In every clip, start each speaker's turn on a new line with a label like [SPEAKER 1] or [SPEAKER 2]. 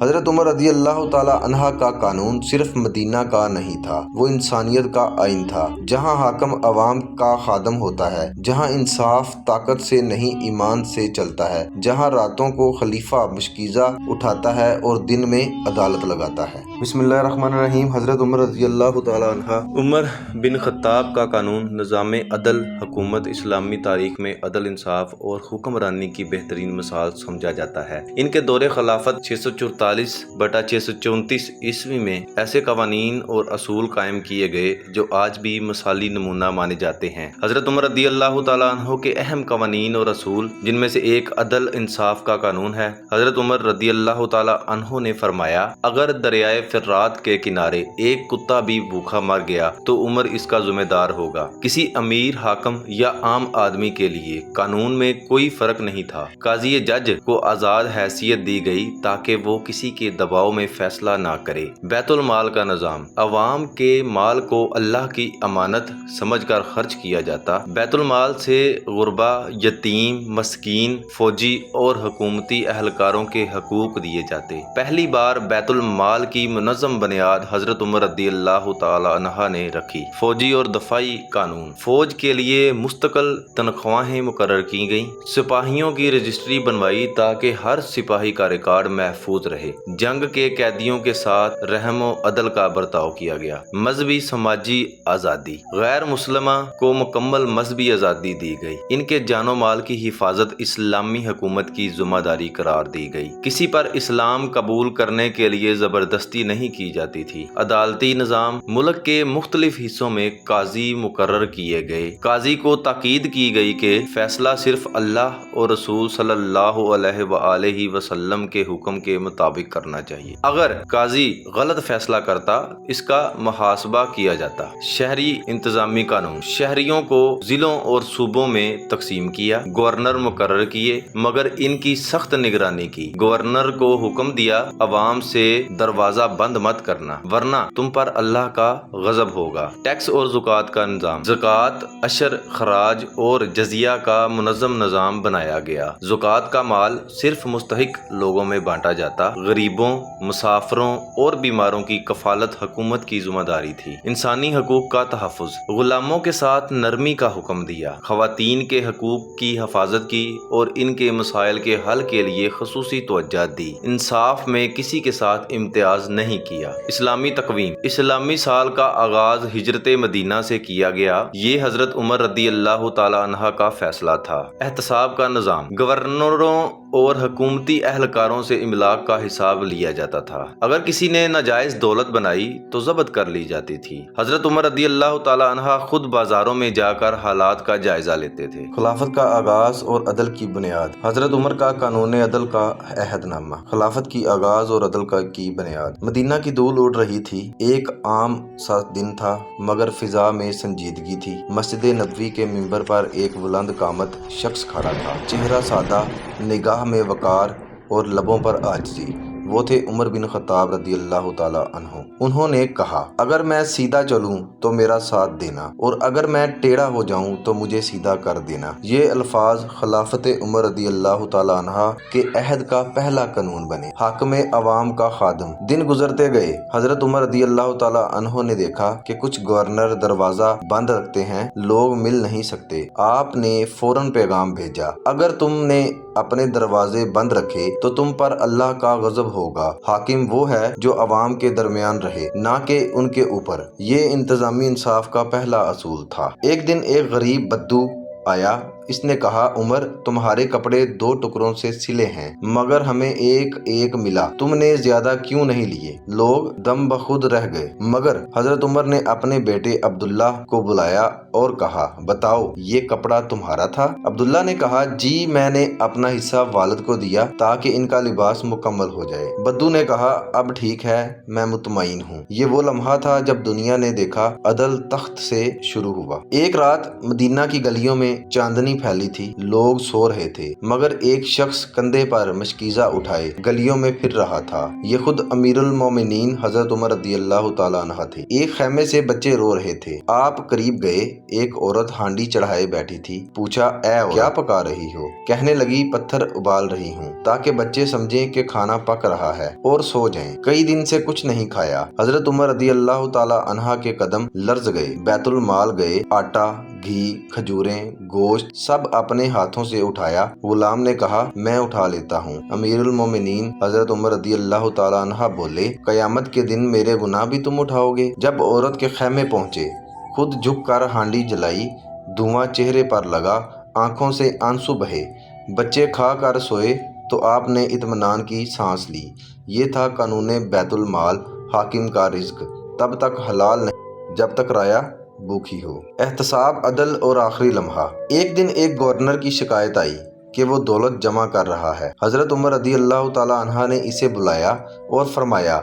[SPEAKER 1] حضرت عمر رضی اللہ تعالی عنہ کا قانون صرف مدینہ کا نہیں تھا، وہ انسانیت کا آئین تھا۔ جہاں حاکم عوام کا خادم ہوتا ہے، جہاں انصاف طاقت سے نہیں ایمان سے چلتا ہے، جہاں راتوں کو خلیفہ مشکیزہ اٹھاتا ہے اور دن میں عدالت لگاتا ہے۔ بسم اللہ الرحمن الرحیم۔ حضرت عمر رضی اللہ تعالی عنہ۔ عمر بن خطاب کا قانون نظام عدل حکومت اسلامی تاریخ میں عدل، انصاف اور حکمرانی کی بہترین مثال سمجھا جاتا ہے۔ ان کے دور خلافت 644/634 عیسوی میں ایسے قوانین اور اصول قائم کیے گئے جو آج بھی مثالی نمونہ مانے جاتے ہیں۔ حضرت عمر رضی اللہ تعالیٰ عنہ کے اہم قوانین اور اصول، جن میں سے ایک عدل انصاف کا قانون ہے۔ حضرت عمر رضی اللہ تعالیٰ عنہ نے فرمایا، اگر دریائے فرات کے کنارے ایک کتا بھی بھوکا مر گیا تو عمر اس کا ذمہ دار ہوگا۔ کسی امیر، حاکم یا عام آدمی کے لیے قانون میں کوئی فرق نہیں تھا۔ قاضی جج کو آزاد حیثیت دی گئی تاکہ وہ کسی کے دباؤ میں فیصلہ نہ کرے۔ بیت المال کا نظام، عوام کے مال کو اللہ کی امانت سمجھ کر خرچ کیا جاتا۔ بیت المال سے غربا، یتیم، مسکین، فوجی اور حکومتی اہلکاروں کے حقوق دیے جاتے۔ پہلی بار بیت المال کی منظم بنیاد حضرت عمر رضی اللہ تعالی عنہ نے رکھی۔ فوجی اور دفاعی قانون، فوج کے لیے مستقل تنخواہیں مقرر کی گئیں۔ سپاہیوں کی رجسٹری بنوائی تاکہ ہر سپاہی کا ریکارڈ محفوظ رہے۔ جنگ کے قیدیوں کے ساتھ رحم و عدل کا برتاؤ کیا گیا۔ مذہبی سماجی آزادی، غیر مسلمہ کو مکمل مذہبی آزادی دی گئی۔ ان کے جان و مال کی حفاظت اسلامی حکومت کی ذمہ داری قرار دی گئی۔ کسی پر اسلام قبول کرنے کے لیے زبردستی نہیں کی جاتی تھی۔ عدالتی نظام، ملک کے مختلف حصوں میں قاضی مقرر کیے گئے۔ قاضی کو تاکید کی گئی کہ فیصلہ صرف اللہ اور رسول صلی اللہ علیہ وآلہ وسلم کے حکم کے مطابق کرنا چاہیے۔ اگر قاضی غلط فیصلہ کرتا، اس کا محاسبہ کیا جاتا۔ شہری انتظامی قانون، شہریوں کو ضلعوں اور صوبوں میں تقسیم کیا۔ گورنر مقرر کیے مگر ان کی سخت نگرانی کی۔ گورنر کو حکم دیا، عوام سے دروازہ بند مت کرنا ورنہ تم پر اللہ کا غضب ہوگا۔ ٹیکس اور زکوٰۃ کا نظام، زکوٰۃ، عشر، خراج اور جزیہ کا منظم نظام بنایا گیا۔ زکوٰۃ کا مال صرف مستحق لوگوں میں بانٹا جاتا۔ غریبوں، مسافروں اور بیماروں کی کفالت حکومت کی ذمہ داری تھی۔ انسانی حقوق کا تحفظ، غلاموں کے ساتھ نرمی کا حکم دیا۔ خواتین کے حقوق کی حفاظت کی اور ان کے مسائل کے حل کے لیے خصوصی توجہ دی۔ انصاف میں کسی کے ساتھ امتیاز نہیں کیا۔ اسلامی تقویم، اسلامی سال کا آغاز ہجرت مدینہ سے کیا گیا۔ یہ حضرت عمر رضی اللہ تعالی عنہ کا فیصلہ تھا۔ احتساب کا نظام، گورنروں اور حکومتی اہلکاروں سے املاک کا حساب لیا جاتا تھا۔ اگر کسی نے ناجائز دولت بنائی تو ضبط کر لی جاتی تھی۔ حضرت عمر رضی اللہ تعالی عنہ خود بازاروں میں جا کر حالات کا جائزہ لیتے تھے۔ خلافت کا آغاز اور عدل کی بنیاد، حضرت عمر کا قانون عدل کا عہد نامہ، خلافت کی آغاز اور عدل کی بنیاد۔ مدینہ کی دھول اڑ رہی تھی۔ ایک عام سا دن تھا مگر فضا میں سنجیدگی تھی۔ مسجد نبوی کے منبر پر ایک بلند قامت شخص کھڑا تھا، چہرہ سادہ، نگاہ میں وقار اور لبوں پر عاجزی۔ وہ تھے عمر بن خطاب رضی اللہ تعالی عنہ۔ انہوں نے کہا، اگر میں سیدھا چلوں تو میرا ساتھ دینا اور اگر میں ٹیڑھا ہو جاؤں تو مجھے سیدھا کر دینا۔ یہ الفاظ خلافت عمر رضی اللہ تعالی عنہ کے عہد کا پہلا قانون بنے۔ حاکم عوام کا خادم۔ دن گزرتے گئے۔ حضرت عمر رضی اللہ تعالی عنہ نے دیکھا کہ کچھ گورنر دروازہ بند رکھتے ہیں، لوگ مل نہیں سکتے۔ آپ نے فوراً پیغام بھیجا، اگر تم نے اپنے دروازے بند رکھے تو تم پر اللہ کا غضب ہوگا۔ حاکم وہ ہے جو عوام کے درمیان رہے، نہ کہ ان کے اوپر۔ یہ انتظامی انصاف کا پہلا اصول تھا۔ ایک دن ایک غریب بدو آیا۔ اس نے کہا، عمر، تمہارے کپڑے 2 ٹکڑوں سے سلے ہیں مگر ہمیں ایک ایک ملا، تم نے زیادہ کیوں نہیں لیے؟ لوگ دم بخود رہ گئے مگر حضرت عمر نے اپنے بیٹے عبداللہ کو بلایا اور کہا، بتاؤ یہ کپڑا تمہارا تھا؟ عبداللہ نے کہا، جی، میں نے اپنا حصہ والد کو دیا تاکہ ان کا لباس مکمل ہو جائے۔ بدو نے کہا، اب ٹھیک ہے، میں مطمئن ہوں۔ یہ وہ لمحہ تھا جب دنیا نے دیکھا عدل تخت سے شروع ہوا۔ ایک رات مدینہ کی گلیوں میں چاندنی پھیلی تھی، لوگ سو رہے تھے، مگر ایک شخص کندھے پر مشکیزہ اٹھائے گلیوں میں پھر رہا تھا۔ یہ خود امیر المومنین حضرت عمر رضی اللہ تعالیٰ عنہ تھے۔ ایک خیمے سے بچے رو رہے تھے۔ آپ قریب گئے، ایک عورت ہانڈی چڑھائے بیٹھی تھی۔ پوچھا، اے عورت، کیا پکا رہی ہو؟ کہنے لگی، پتھر ابال رہی ہوں تاکہ بچے سمجھیں کہ کھانا پک رہا ہے اور سو جائیں، کئی دن سے کچھ نہیں کھایا۔ حضرت عمر رضی اللہ تعالیٰ عنہ کے قدم لرز گئے، بیت المال گئے، آٹا، گھی، کھجوریں، گوشت سب اپنے ہاتھوں سے اٹھایا۔ غلام نے کہا، میں اٹھا لیتا ہوں۔ امیر المومنین حضرت عمر رضی اللہ تعالیٰ عنہ بولے، قیامت کے دن میرے گناہ بھی تم اٹھاؤ گے؟ جب عورت کے خیمے پہنچے، خود جھک کر ہانڈی جلائی، دھواں چہرے پر لگا، آنکھوں سے آنسو بہے، بچے کھا کر سوئے تو آپ نے اطمینان کی سانس لی۔ یہ تھا قانون بیت المال، حاکم کا رزق تب تک حلال نہیں جب تک رایا بھوکی ہو۔ احتساب، عدل اور آخری لمحہ۔ ایک دن ایک گورنر کی شکایت آئی کہ وہ دولت جمع کر رہا ہے۔ حضرت عمر رضی اللہ تعالیٰ عنہ نے اسے بلایا اور فرمایا،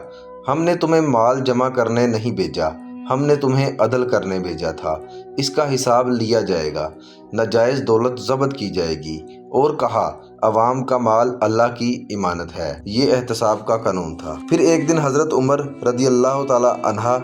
[SPEAKER 1] ہم نے تمہیں مال جمع کرنے نہیں بھیجا، ہم نے تمہیں عدل کرنے بھیجا تھا۔ اس کا حساب لیا جائے گا، ناجائز دولت ضبط کی جائے گی۔ اور کہا، عوام کا مال اللہ کی امانت ہے۔ یہ احتساب کا قانون تھا۔ پھر ایک دن حضرت عمر رضی اللہ تعالیٰ عنہ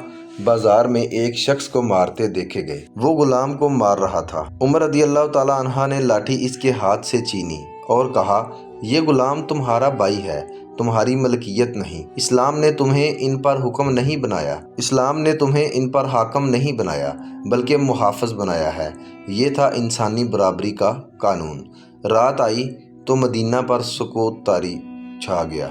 [SPEAKER 1] بازار میں ایک شخص کو مارتے دیکھے گئے۔ وہ غلام کو مار رہا تھا۔ عمر رضی اللہ تعالیٰ عنہ نے لاٹھی اس کے ہاتھ سے چھینی اور کہا، یہ غلام تمہارا بھائی ہے، تمہاری ملکیت نہیں۔ اسلام نے تمہیں ان پر حکم نہیں بنایا، اسلام نے تمہیں ان پر حاکم نہیں بنایا بلکہ محافظ بنایا ہے۔ یہ تھا انسانی برابری کا قانون۔ رات آئی تو مدینہ پر سکوت طاری چھا گیا۔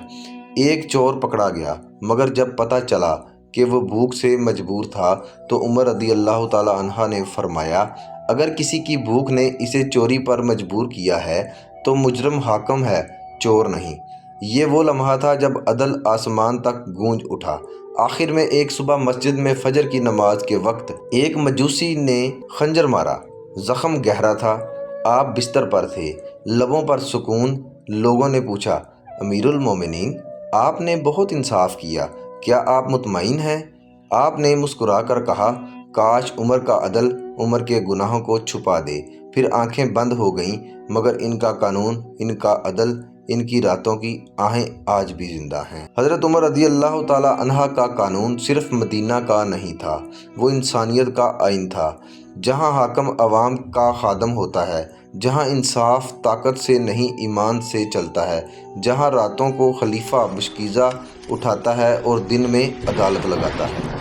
[SPEAKER 1] ایک چور پکڑا گیا، مگر جب پتہ چلا کہ وہ بھوک سے مجبور تھا تو عمر رضی اللہ تعالیٰ عنہ نے فرمایا، اگر کسی کی بھوک نے اسے چوری پر مجبور کیا ہے تو مجرم حاکم ہے، چور نہیں۔ یہ وہ لمحہ تھا جب عدل آسمان تک گونج اٹھا۔ آخر میں ایک صبح مسجد میں فجر کی نماز کے وقت ایک مجوسی نے خنجر مارا، زخم گہرا تھا، آپ بستر پر تھے، لبوں پر سکون۔ لوگوں نے پوچھا، امیر المومنین، آپ نے بہت انصاف کیا، کیا آپ مطمئن ہیں؟ آپ نے مسکرا کر کہا، کاش عمر کا عدل عمر کے گناہوں کو چھپا دے۔ پھر آنکھیں بند ہو گئیں، مگر ان کا قانون، ان کا عدل، ان کی راتوں کی آہیں آج بھی زندہ ہیں۔ حضرت عمر رضی اللہ تعالیٰ عنہ کا قانون صرف مدینہ کا نہیں تھا، وہ انسانیت کا آئین تھا۔ جہاں حاکم عوام کا خادم ہوتا ہے، جہاں انصاف طاقت سے نہیں ایمان سے چلتا ہے، جہاں راتوں کو خلیفہ مشکیزہ اٹھاتا ہے اور دن میں عدالت لگاتا ہے۔